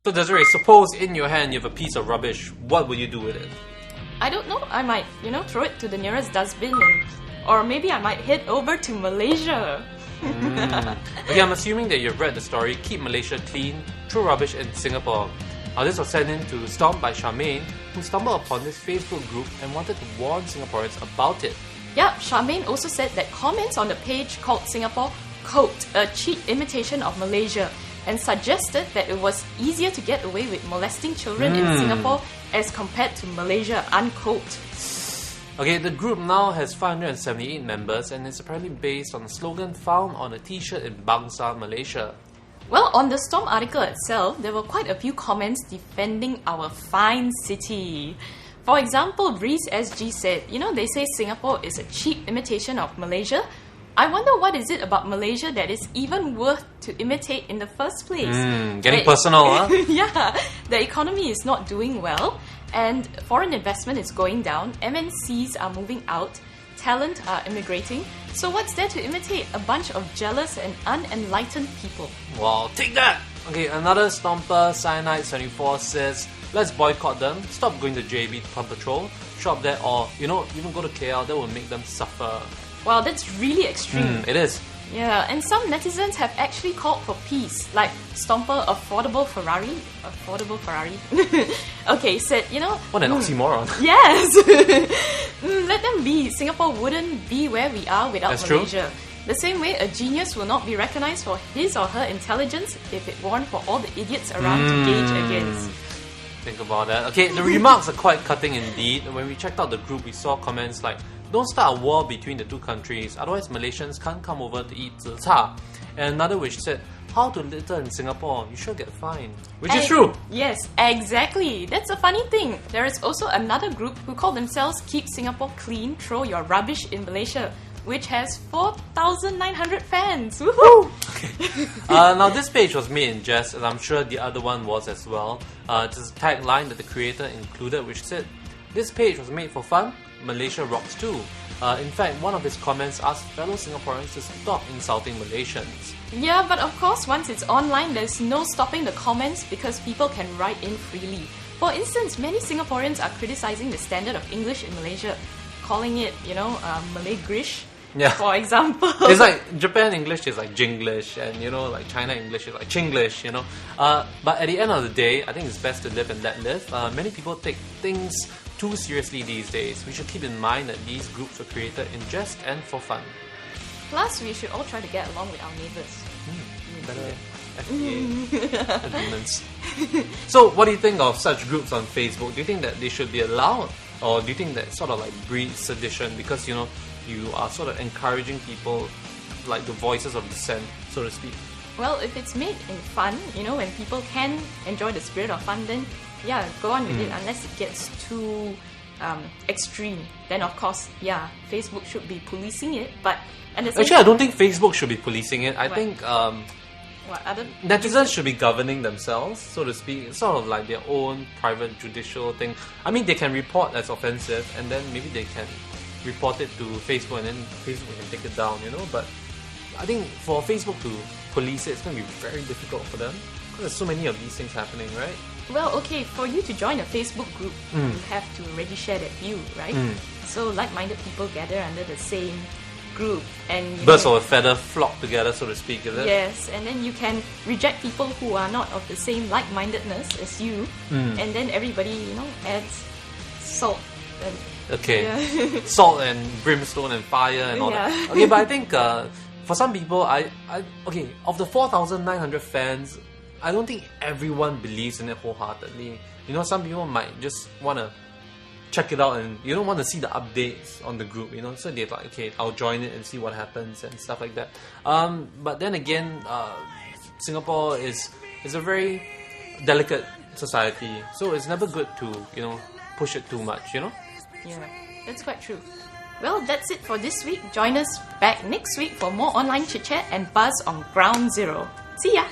So Desiree, suppose in your hand you have a piece of rubbish. What will you do with it? I don't know. I might, throw it to the nearest dustbin, or maybe I might head over to Malaysia. Okay, I'm assuming that you've read the story, Keep Malaysia Clean, Throw Rubbish in Singapore. Now this was sent in to Stomp by Charmaine, who stumbled upon this Facebook group and wanted to warn Singaporeans about it. Yeah, Charmaine also said that comments on the page called Singapore, quote, a cheap imitation of Malaysia, and suggested that it was easier to get away with molesting children in Singapore as compared to Malaysia, unquote. Okay, the group now has 578 members and is apparently based on a slogan found on a t-shirt in Bangsar, Malaysia. Well, on the Storm article itself, there were quite a few comments defending our fine city. For example, Breeze SG said, they say Singapore is a cheap imitation of Malaysia. I wonder what is it about Malaysia that is even worth to imitate in the first place. Getting personal, huh? Yeah, the economy is not doing well, and foreign investment is going down, MNCs are moving out, talent are immigrating, so what's there to imitate? A bunch of jealous and unenlightened people. Wow, take that! Okay, another Stomper, Cyanide74 says, let's boycott them, stop going to JB to pump petrol, shop there, or, even go to KL, that will make them suffer. Wow, that's really extreme. It is. Yeah, and some netizens have actually called for peace, like Stomper Affordable Ferrari. Okay, said, What an oxymoron. Yes! Let them be. Singapore wouldn't be where we are without That's Malaysia. True. The same way a genius will not be recognized for his or her intelligence if it weren't for all the idiots around to gauge against. Think about that. Okay, the remarks are quite cutting indeed. When we checked out the group, we saw comments like, don't start a war between the two countries, otherwise Malaysians can't come over to eat zi cha. And another which said, how to litter in Singapore, you sure get fined. Which is true. Yes, exactly. That's a funny thing. There is also another group who call themselves Keep Singapore Clean, Throw Your Rubbish in Malaysia, which has 4,900 fans. Woohoo! Now this page was made in jest, and I'm sure the other one was as well. There's a tagline that the creator included which said, this page was made for fun, Malaysia rocks too. In fact, one of his comments asked fellow Singaporeans to stop insulting Malaysians. Yeah, but of course, once it's online, there's no stopping the comments because people can write in freely. For instance, many Singaporeans are criticizing the standard of English in Malaysia, calling it, Malay Grish. Yeah. For example. It's like Japan English is like Jinglish, and like China English is like Chinglish, But at the end of the day, I think it's best to live and let live. Many people take things too seriously these days. We should keep in mind that these groups were created in jest and for fun. Plus, we should all try to get along with our neighbours. Better FTA agreements. So, what do you think of such groups on Facebook? Do you think that they should be allowed? Or do you think that sort of like breeds sedition because, you are sort of encouraging people like the voices of dissent, so to speak? Well, if it's made in fun, when people can enjoy the spirit of fun, then yeah, go on with it unless it gets too extreme. Then of course, yeah, Facebook should be policing it. But actually, I don't think Facebook should be policing it. I think netizens should be governing themselves, so to speak. It's sort of like their own private judicial thing. I mean, they can report as offensive, and then maybe they can report it to Facebook, and then Facebook can take it down. But I think for Facebook to police it, it's going to be very difficult for them because there's so many of these things happening, right? Well, okay, for you to join a Facebook group, you have to already share that view, right? So like-minded people gather under the same group, and birds of a feather flock together, so to speak, is it? Yes, and then you can reject people who are not of the same like-mindedness as you, and then everybody, adds salt. Salt and brimstone and fire and all that. Okay, but I think for some people, of the 4,900 fans, I don't think everyone believes in it wholeheartedly. Some people might just want to check it out and want to see the updates on the group, so they're like, okay, I'll join it and see what happens and stuff like that. But then again, Singapore is a very delicate society, so it's never good to push it too much, Yeah, that's quite true. Well, that's it for this week. Join us back next week for more online chit-chat and buzz on Ground Zero. See ya!